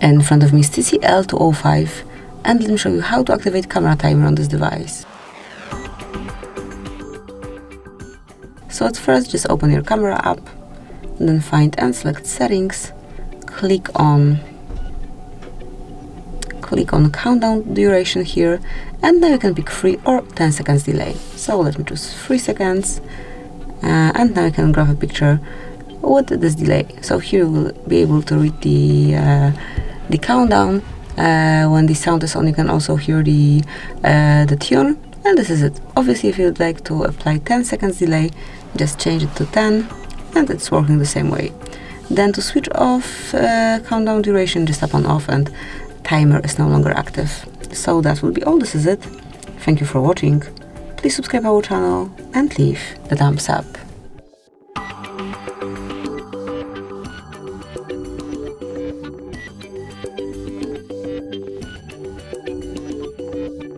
In front of me is TCL 205, and let me show you how to activate camera timer on this device. So at first, just open your camera app, and then find and select settings, click on countdown duration here, and now you can pick 3 or 10 seconds delay. So let me choose 3 seconds, and now you can grab a picture with this delay. So here you will be able to read the countdown. When the sound is on, you can also hear the tune, and this is it. Obviously, if you'd like to apply 10 seconds delay, just change it to 10, and it's working the same way. Then to switch off countdown duration, just tap on off, and timer is no longer active. So that will be all. This is it. Thank you for watching. Please subscribe our channel and leave the thumbs up.